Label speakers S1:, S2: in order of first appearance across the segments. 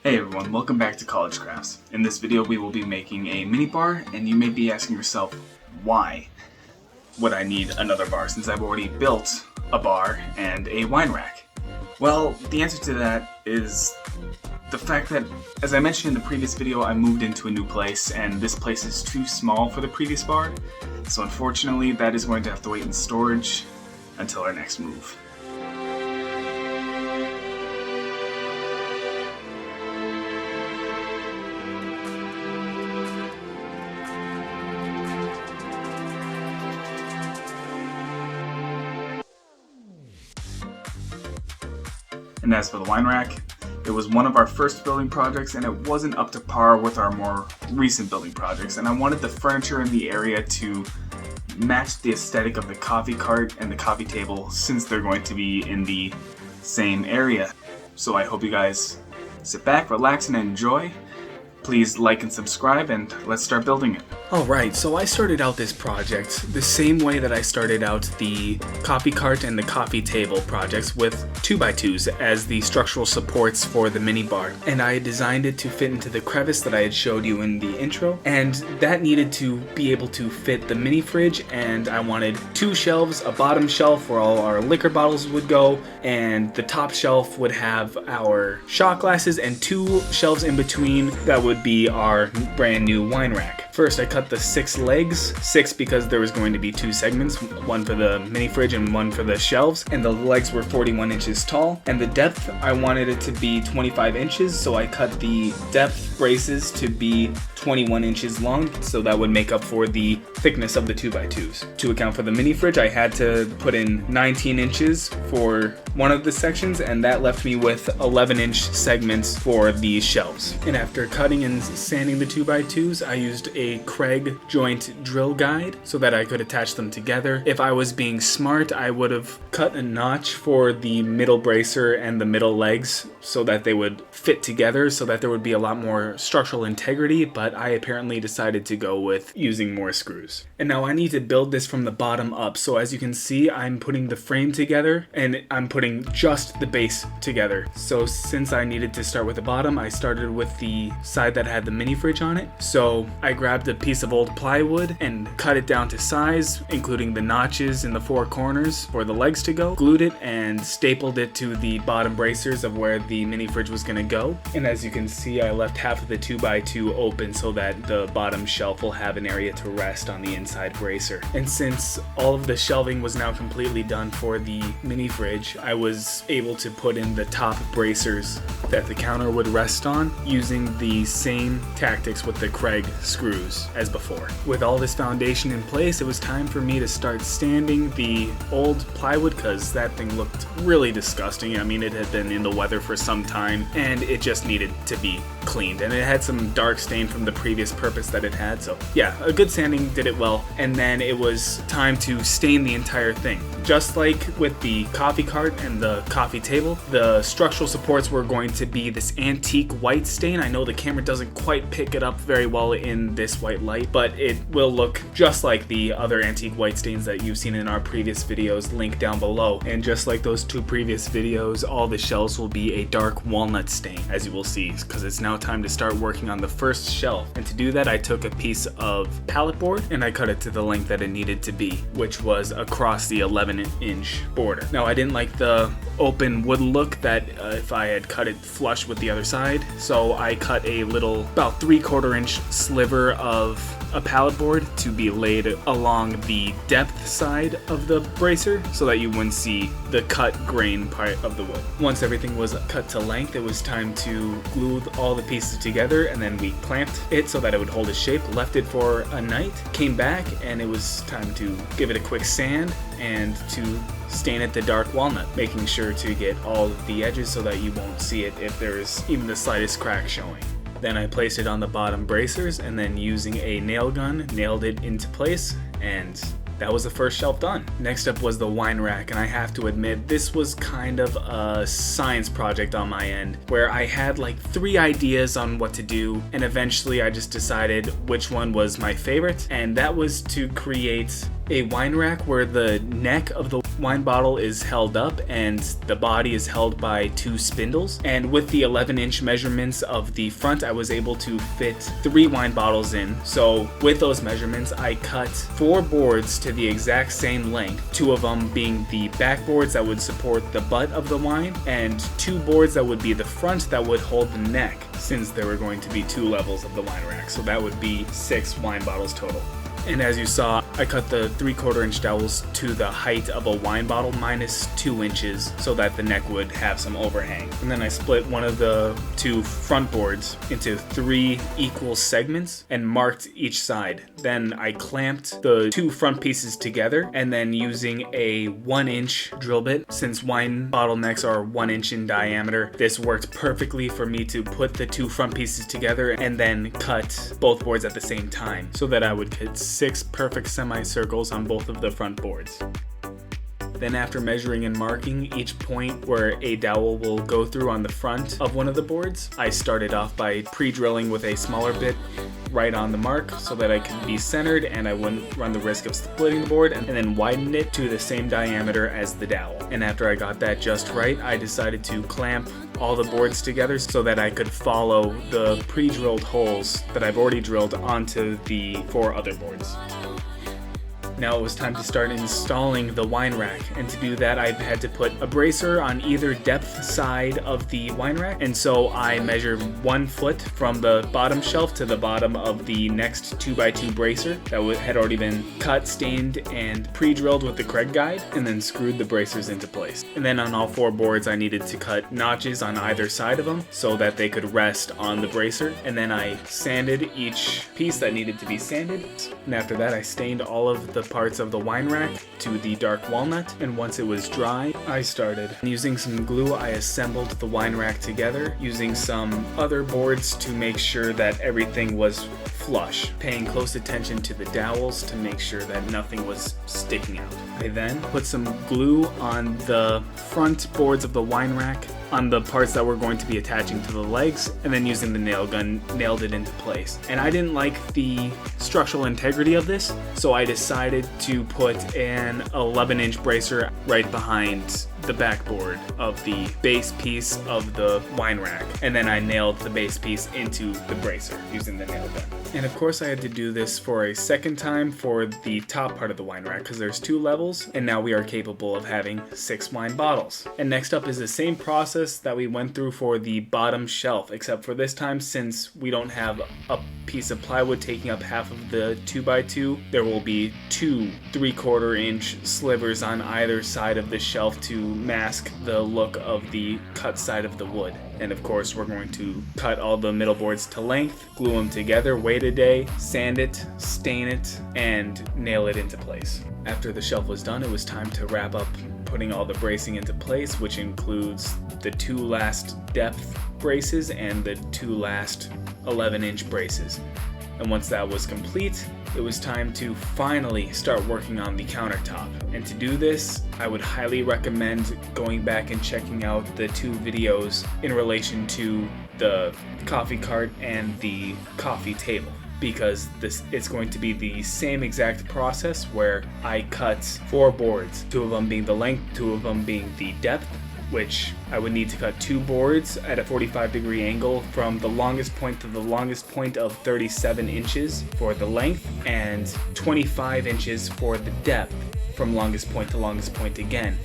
S1: Hey everyone, welcome back to CollegeCrafts. In this video we will be making a mini bar, and you may be asking yourself, why would I need another bar since I've already built a bar and a wine rack? Well, the answer to that is the fact that, as I mentioned in the previous video, I moved into a new place and this place is too small for the previous bar, so unfortunately that is going to have to wait in storage until our next move. And as for the wine rack, it was one of our first building projects and it wasn't up to par with our more recent building projects, and I wanted the furniture in the area to match the aesthetic of the coffee cart and the coffee table since they're going to be in the same area. So I hope you guys sit back, relax, and enjoy. Please like and subscribe, and let's start building it.
S2: Alright, so I started out this project the same way that I started out the coffee cart and the coffee table projects, with 2x2s as the structural supports for the mini bar. And I designed it to fit into the crevice that I had showed you in the intro, and that needed to be able to fit the mini fridge, and I wanted 2 shelves, a bottom shelf where all our liquor bottles would go, and the top shelf would have our shot glasses, and 2 shelves in between that would be our brand new wine rack. First, I cut the 6 legs, 6 because there was going to be 2 segments, one for the mini fridge and one for the shelves, and the legs were 41 inches tall, and the depth, I wanted it to be 25 inches, so I cut the depth braces to be 21 inches long, so that would make up for the thickness of the 2x2s. To account for the mini fridge, I had to put in 19 inches for one of the sections, and that left me with 11-inch segments for the shelves. And after cutting and sanding the 2x2s, I used a Craig joint drill guide so that I could attach them together. If I was being smart, I would have cut a notch for the middle bracer and the middle legs so that they would fit together, so that there would be a lot more structural integrity, but I apparently decided to go with using more screws. And now I need to build this from the bottom up, so as you can see, I'm putting the frame together and I'm putting just the base together. So since I needed to start with the bottom, I started with the side that had the mini fridge on it. So I grabbed a piece of old plywood and cut it down to size, including the notches in the 4 corners for the legs to go, glued it and stapled it to the bottom bracers of where the mini fridge was going to go. And as you can see, I left half of the 2x2 open so that the bottom shelf will have an area to rest on the inside bracer. And since all of the shelving was now completely done for the mini fridge, I was able to put in the top bracers that the counter would rest on using the same tactics with the Craig screws as before. With all this foundation in place, it was time for me to start sanding the old plywood because that thing looked really disgusting. I mean, it had been in the weather for some time and it just needed to be cleaned, and it had some dark stain from the previous purpose that it had. So yeah, a good sanding did it well, and then it was time to stain the entire thing. Just like with the coffee cart and the coffee table, the structural supports were going to be this antique white stain. I know the camera doesn't quite pick it up very well in this white light, but it will look just like the other antique white stains that you've seen in our previous videos, linked down below. And just like those 2 previous videos, all the shelves will be a dark walnut stain, as you will see, because it's now time to start working on the first shelf. And to do that, I took a piece of pallet board and I cut it to the length that it needed to be, which was across the 11-inch border. Now, I didn't like the open wood look that if I had cut it flush with the other side, so I cut a little, about 3/4 inch sliver of a pallet board to be laid along the depth side of the bracer so that you wouldn't see the cut grain part of the wood. Once everything was cut to length, it was time to glue all the pieces together, and then we clamped it so that it would hold its shape, left it for a night, came back, and it was time to give it a quick sand and to stain it the dark walnut, making sure to get all of the edges so that you won't see it if there's even the slightest crack showing. Then I placed it on the bottom bracers and then using a nail gun nailed it into place, and that was the first shelf done. Next up was the wine rack, and I have to admit this was kind of a science project on my end, where I had like 3 ideas on what to do, and eventually I just decided which one was my favorite, and that was to create a wine rack where the neck of the wine bottle is held up and the body is held by 2 spindles. And with the 11-inch measurements of the front, I was able to fit 3 wine bottles in. So with those measurements, I cut 4 boards to the exact same length, 2 of them being the back boards that would support the butt of the wine, and 2 boards that would be the front that would hold the neck, since there were going to be 2 levels of the wine rack. So that would be 6 wine bottles total. And as you saw, I cut the 3/4 inch dowels to the height of a wine bottle minus 2 inches so that the neck would have some overhang. And then I split one of the 2 front boards into 3 equal segments and marked each side. Then I clamped the 2 front pieces together, and then using a 1-inch drill bit, since wine bottle necks are 1 inch in diameter, this worked perfectly for me to put the 2 front pieces together and then cut both boards at the same time so that I would get 6 perfect semicircles on both of the front boards. Then after measuring and marking each point where a dowel will go through on the front of one of the boards, I started off by pre-drilling with a smaller bit right on the mark so that I could be centered and I wouldn't run the risk of splitting the board, and then widened it to the same diameter as the dowel. And after I got that just right, I decided to clamp all the boards together so that I could follow the pre-drilled holes that I've already drilled onto the 4 other boards. Now it was time to start installing the wine rack, and to do that I had to put a bracer on either depth side of the wine rack, and so I measured 1 foot from the bottom shelf to the bottom of the next 2x2 bracer that had already been cut, stained, and pre-drilled with the Craig guide, and then screwed the bracers into place. And then on all 4 boards I needed to cut notches on either side of them so that they could rest on the bracer, and then I sanded each piece that needed to be sanded, and after that I stained all of the parts of the wine rack to the dark walnut, and once it was dry, I started. Using some glue, I assembled the wine rack together, using some other boards to make sure that everything was flush, paying close attention to the dowels to make sure that nothing was sticking out. I then put some glue on the front boards of the wine rack, on the parts that were going to be attaching to the legs, and then using the nail gun, nailed it into place. And I didn't like the structural integrity of this, so I decided to put an 11-inch bracer right behind the backboard of the base piece of the wine rack, and then I nailed the base piece into the bracer using the nail gun. And of course I had to do this for a second time for the top part of the wine rack because there's 2 levels, and now we are capable of having 6 wine bottles. And next up is the same process that we went through for the bottom shelf, except for this time, since we don't have a piece of plywood taking up half of the 2x2, there will be 2 3/4 inch slivers on either side of the shelf to mask the look of the cut side of the wood. And of course we're going to cut all the middle boards to length, glue them together, wait a day, sand it, stain it, and nail it into place. After the shelf was done, it was time to wrap up putting all the bracing into place, which includes the 2 last depth braces and the 2 last 11-inch braces. And once that was complete, it was time to finally start working on the countertop. And to do this, I would highly recommend going back and checking out the 2 videos in relation to the coffee cart and the coffee table, because it's going to be the same exact process where I cut 4 boards, 2 of them being the length, 2 of them being the depth, which I would need to cut 2 boards at a 45-degree angle from the longest point to the longest point of 37 inches for the length and 25 inches for the depth from longest point to longest point again.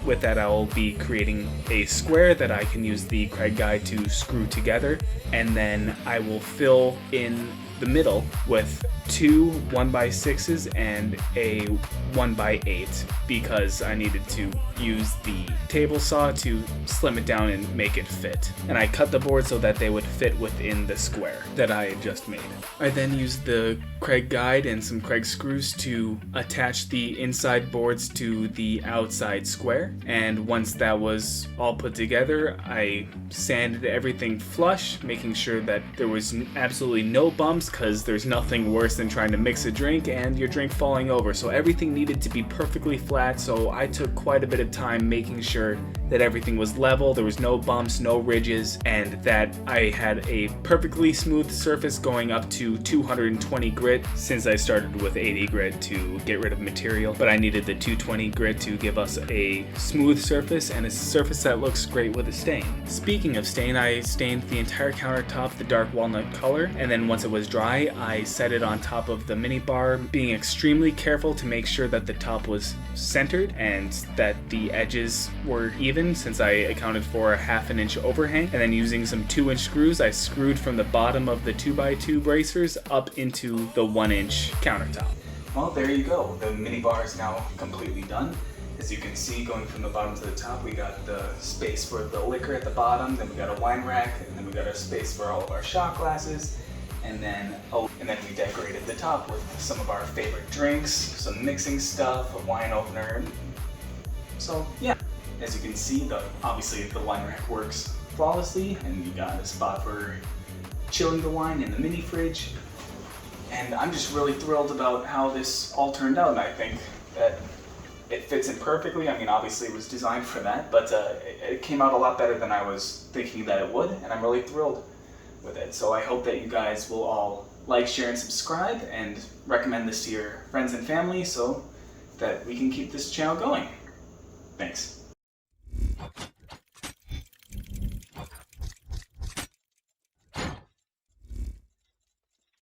S2: With that, I will be creating a square that I can use the Craig guide to screw together, and then I will fill in the middle with 2 1x6s and a 1x8 because I needed to use the table saw to slim it down and make it fit. And I cut the board so that they would fit within the square that I had just made. I then used the Craig guide and some Craig screws to attach the inside boards to the outside square. And once that was all put together, I sanded everything flush, making sure that there was absolutely no bumps, because there's nothing worse than trying to mix a drink and your drink falling over. So everything needed to be perfectly flat, so I took quite a bit of time making sure that everything was level, there was no bumps, no ridges, and that I had a perfectly smooth surface going up to 220 grit since I started with 80 grit to get rid of material, but I needed the 220 grit to give us a smooth surface and a surface that looks great with a stain. Speaking of stain, I stained the entire countertop the dark walnut color, and then once it was dry, I set it on top of the mini bar, being extremely careful to make sure that the top was centered and that the edges were even, since I accounted for a ½ an inch overhang, and then using some 2-inch screws, I screwed from the bottom of the 2x2 bracers up into the 1-inch countertop. Well, there you go. The mini bar is now completely done. As you can see, going from the bottom to the top, we got the space for the liquor at the bottom, then we got a wine rack, and then we got a space for all of our shot glasses, and then we decorated the top with some of our favorite drinks, some mixing stuff, a wine opener. So yeah, as you can see, obviously the wine rack works flawlessly, and you got a spot for chilling the wine in the mini fridge. And I'm just really thrilled about how this all turned out, and I think that it fits in perfectly. I mean, obviously it was designed for that, but it came out a lot better than I was thinking that it would, and I'm really thrilled with it. So I hope that you guys will all like, share, and subscribe, and recommend this to your friends and family so that we can keep this channel going. Thanks.